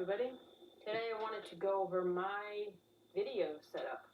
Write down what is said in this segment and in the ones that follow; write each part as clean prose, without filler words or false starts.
everybody. Today I wanted to go over my video setup.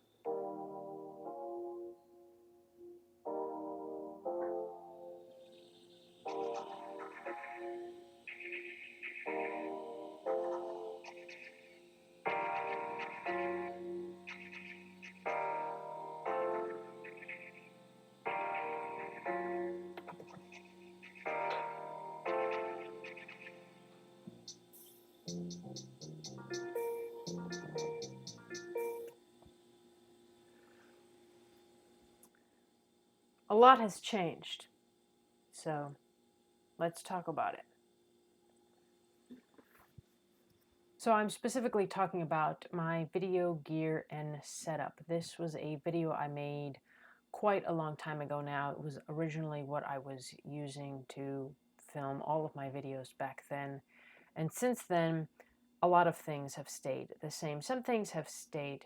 A lot has changed, so let's talk about it. So I'm specifically talking about my video gear and setup. This was a video I made quite a long time ago now. It was originally what I was using to film all of my videos back then. And since then, a lot of things have stayed the same. Some things have stayed,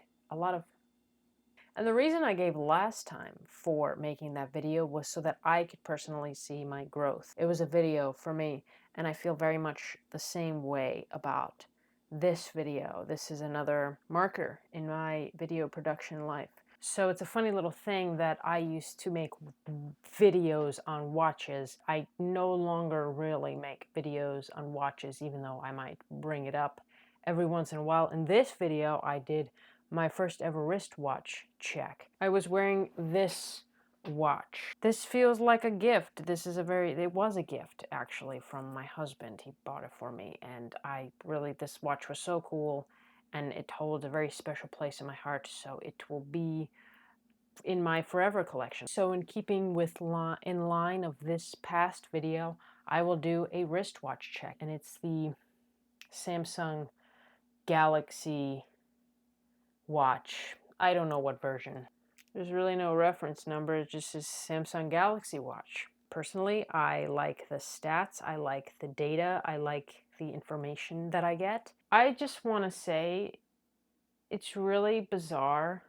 and the reason I gave last time for making that video was so that I could personally see my growth. It was a video for me, and I feel very much the same way about this video. This is another marker in my video production life. So it's a funny little thing that I used to make videos on watches. I no longer really make videos on watches, even though I might bring it up every once in a while. In this video, I did my first ever wristwatch check. I was wearing this watch. This feels like a gift. It was a gift actually from my husband. He bought it for me, and this watch was so cool, and it holds a very special place in my heart, so it will be in my forever collection. So in keeping with in line of this past video, I will do a wristwatch check, and it's the Samsung Galaxy watch. I don't know what version. There's really no reference number, it just says Samsung Galaxy watch. Personally, I like the stats, I like the data, I like the information that I get. I just want to say it's really bizarre,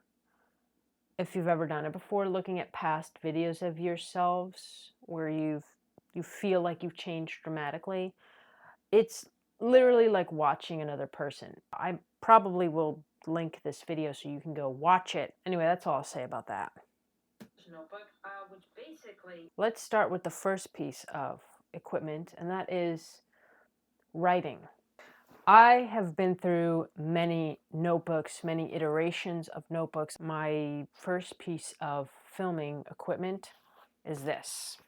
if you've ever done it before, looking at past videos of yourselves where you feel like you've changed dramatically. It's literally like watching another person. I probably will link this video so you can go watch it. Anyway, that's all I'll say about that. Notebook, which basically... Let's start with the first piece of equipment, and that is writing. I have been through many notebooks, many iterations of notebooks. My first piece of filming equipment is this.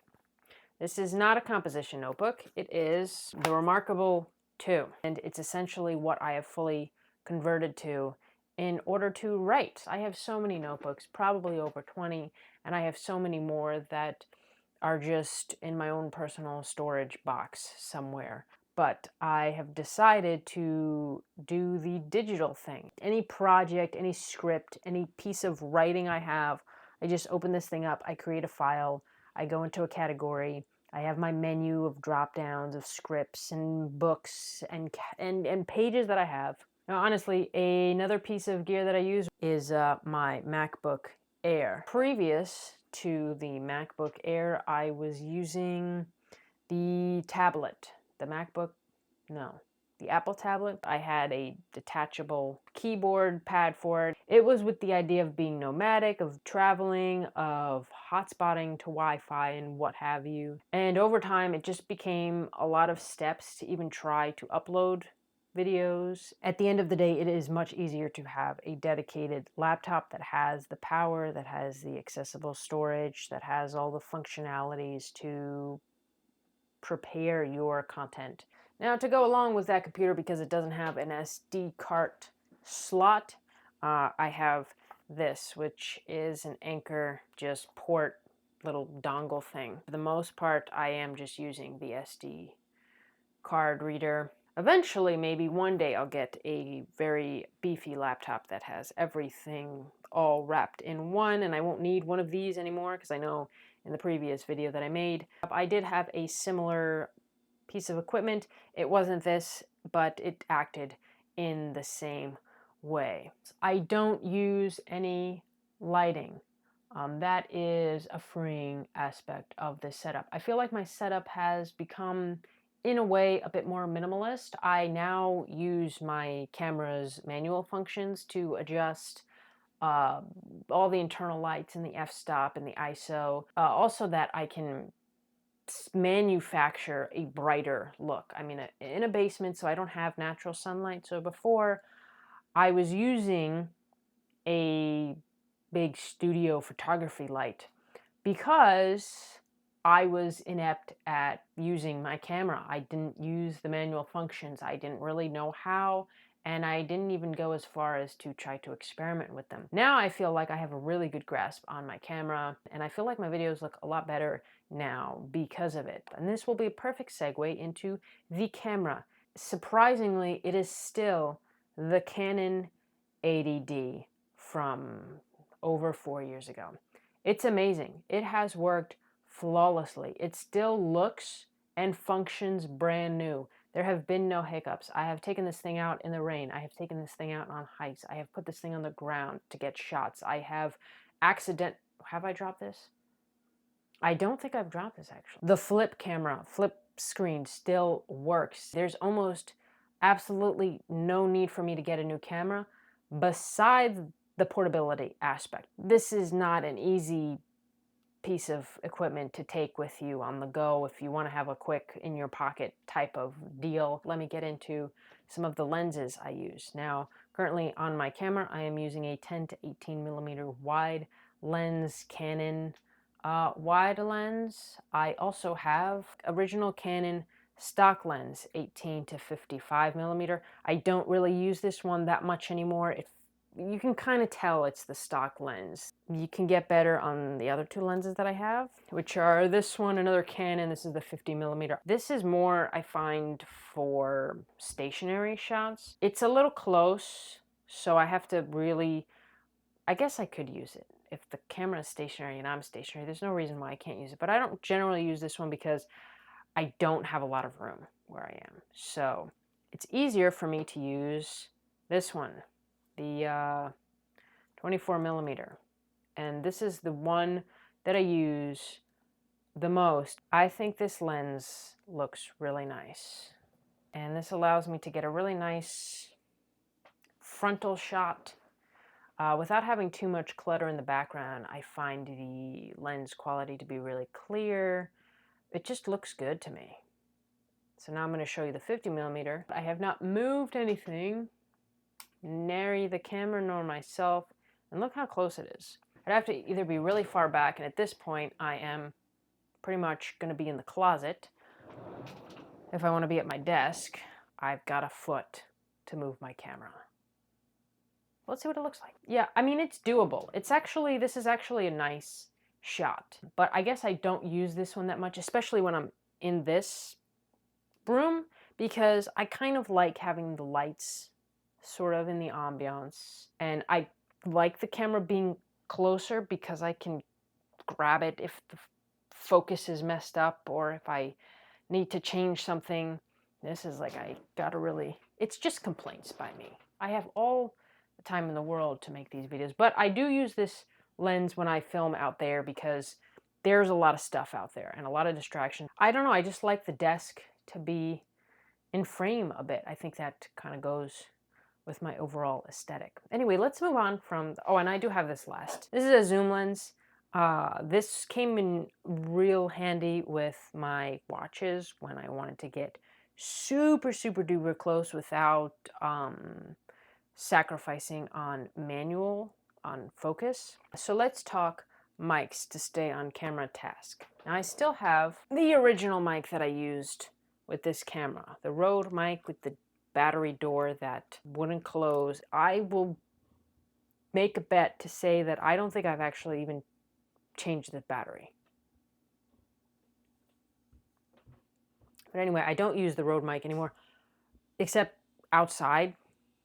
This is not a composition notebook. It is the Remarkable 2, and it's essentially what I have fully converted to in order to write. I have so many notebooks, probably over 20, and I have so many more that are just in my own personal storage box somewhere. But I have decided to do the digital thing. Any project, any script, any piece of writing I have, I just open this thing up, I create a file, I go into a category, I have my menu of drop downs of scripts and books and pages that I have. Now, honestly, another piece of gear that I use is my MacBook Air. Previous to the MacBook Air, I was using the tablet. The Apple tablet. I had a detachable keyboard pad for it. It was with the idea of being nomadic, of traveling, of hotspotting to Wi-Fi and what have you. And over time, it just became a lot of steps to even try to upload videos. At the end of the day, it is much easier to have a dedicated laptop that has the power, that has the accessible storage, that has all the functionalities to prepare your content. Now, to go along with that computer, because it doesn't have an SD card slot, I have this, which is an Anker just port little dongle thing. For the most part, I am just using the SD card reader. Eventually, maybe one day, I'll get a very beefy laptop that has everything all wrapped in one, and I won't need one of these anymore, because I know in the previous video that I made, I did have a similar piece of equipment. It wasn't this, but it acted in the same way. I don't use any lighting. That is a freeing aspect of this setup. I feel like my setup has become in a way, a bit more minimalist. I now use my camera's manual functions to adjust uh, all the internal lights and the f-stop and the ISO. Also that I can manufacture a brighter look. I'm in a basement, so I don't have natural sunlight. So before, I was using a big studio photography light because I was inept at using my camera. I didn't use the manual functions. I didn't really know how, and I didn't even go as far as to try to experiment with them. Now I feel like I have a really good grasp on my camera, and I feel like my videos look a lot better now because of it. And this will be a perfect segue into the camera. Surprisingly, it is still the Canon 80D from over 4 years ago. It's amazing. It has worked flawlessly. It still looks and functions brand new. There have been no hiccups. I have taken this thing out in the rain. I have taken this thing out on hikes. I have put this thing on the ground to get shots. I have have I dropped this? I don't think I've dropped this actually. The flip camera, flip screen still works. There's almost absolutely no need for me to get a new camera besides the portability aspect. This is not an easy piece of equipment to take with you on the go if you want to have a quick in your pocket type of deal. Let me get into some of the lenses I use. Now, currently on my camera, I am using a 10 to 18 millimeter wide lens Canon wide lens. I also have original Canon stock lens 18 to 55 millimeter. I don't really use this one that much anymore. You can kind of tell it's the stock lens. You can get better on the other two lenses that I have, which are this one, another Canon. This is the 50 millimeter. This is more, I find, for stationary shots. It's a little close, so I have to really, I guess I could use it. If the camera is stationary and I'm stationary, there's no reason why I can't use it. But I don't generally use this one because I don't have a lot of room where I am. So it's easier for me to use this one, the 24 millimeter. And this is the one that I use the most. I think this lens looks really nice. And this allows me to get a really nice frontal shot without having too much clutter in the background. I find the lens quality to be really clear. It just looks good to me. So now I'm going to show you the 50 millimeter. I have not moved anything, nary the camera nor myself, and look how close it is. I'd have to either be really far back, and at this point I am pretty much going to be in the closet. If I want to be at my desk, I've got a foot to move my camera. Let's see what it looks like. Yeah, I mean, it's doable. This is actually a nice shot, but I guess I don't use this one that much, especially when I'm in this room, because I kind of like having the lights sort of in the ambiance, and I like the camera being closer because I can grab it if the focus is messed up or if I need to change something. This is like, it's just complaints by me. I have all the time in the world to make these videos, but I do use this lens when I film out there because there's a lot of stuff out there and a lot of distraction. I don't know, I just like the desk to be in frame a bit. I think that kind of goes with my overall aesthetic. Anyway, let's move on from, oh, and I do have this last. This is a zoom lens. This came in real handy with my watches when I wanted to get super, super duper close without sacrificing on focus. So let's talk mics to stay on camera task. Now I still have the original mic that I used with this camera, the Rode mic with the battery door that wouldn't close. I will make a bet to say that I don't think I've actually even changed the battery. But anyway, I don't use the Rode mic anymore, except outside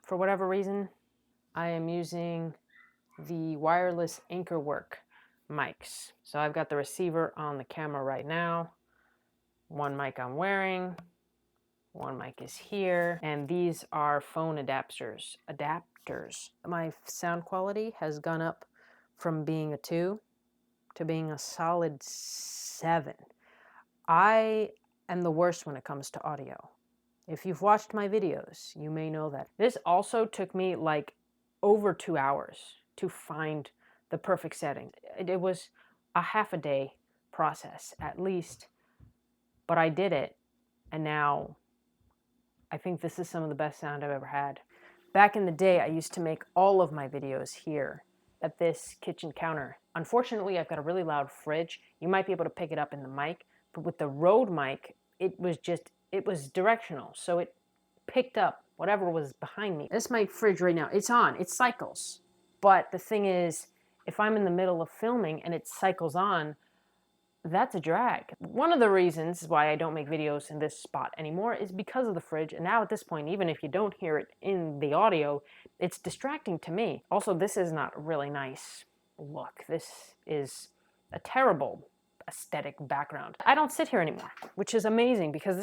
for whatever reason. I am using the wireless Anchorwork mics. So I've got the receiver on the camera right now. One mic I'm wearing. One mic is here, and these are phone adapters. My sound quality has gone up from being a 2 to being a solid 7. I and the worst when it comes to audio. If you've watched my videos, you may know that. This also took me like over 2 hours to find the perfect setting. It was a half a day process at least, but I did it, and now I think this is some of the best sound I've ever had. Back in the day, I used to make all of my videos here at this kitchen counter. Unfortunately, I've got a really loud fridge. You might be able to pick it up in the mic, but with the Rode mic, it was directional, so it picked up whatever was behind me. This is my fridge right now. It's on. It cycles. But the thing is, if I'm in the middle of filming and it cycles on, that's a drag. One of the reasons why I don't make videos in this spot anymore is because of the fridge. And now at this point, even if you don't hear it in the audio, it's distracting to me. Also, this is not a really nice look. This is a terrible aesthetic background. I don't sit here anymore, which is amazing because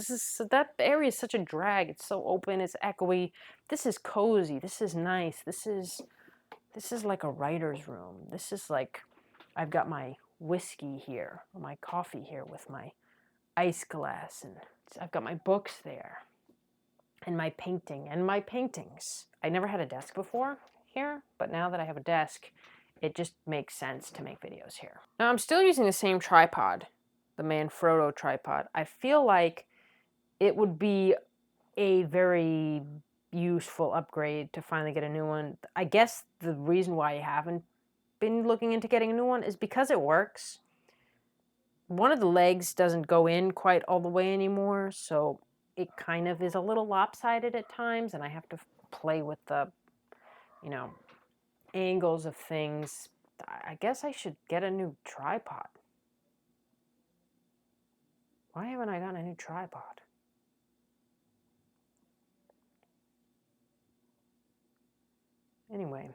that area is such a drag. It's so open, it's echoey. This is cozy, this is nice. This is like a writer's room. This is like, I've got my whiskey here, or my coffee here with my ice glass, and I've got my books there, and my painting, and my paintings. I never had a desk before here, but now that I have a desk, it just makes sense to make videos here. Now I'm still using the same tripod, the Manfrotto tripod. I feel like it would be a very useful upgrade to finally get a new one. I guess the reason why I haven't been looking into getting a new one is because it works. One of the legs doesn't go in quite all the way anymore, so it kind of is a little lopsided at times, and I have to play with the, angles of things. I guess I should get a new tripod. Why haven't I gotten a new tripod? Anyway,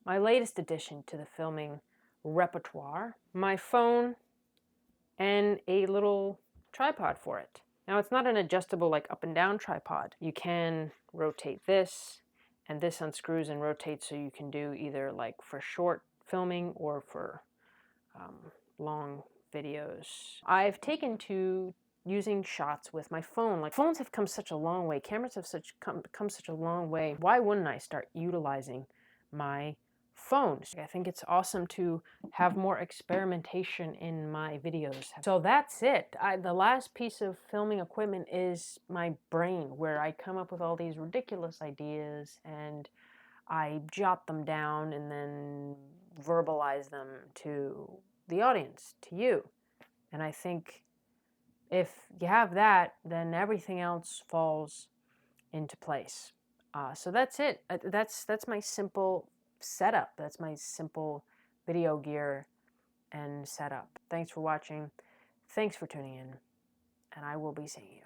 my latest addition to the filming repertoire, my phone and a little tripod for it. Now it's not an adjustable like up and down tripod. You can rotate this, and this unscrews and rotates, so you can do either like for short filming or for long videos. I've taken to using shots with my phone. Like, phones have come such a long way. Cameras have come such a long way. Why wouldn't I start utilizing my phones? I think it's awesome to have more experimentation in my videos. So that's it. The last piece of filming equipment is my brain, where I come up with all these ridiculous ideas and I jot them down and then verbalize them to the audience, to you. And I think if you have that, then everything else falls into place. So that's it. That's my simple setup. That's my simple video gear and setup. Thanks for watching. Thanks for tuning in. And I will be seeing you.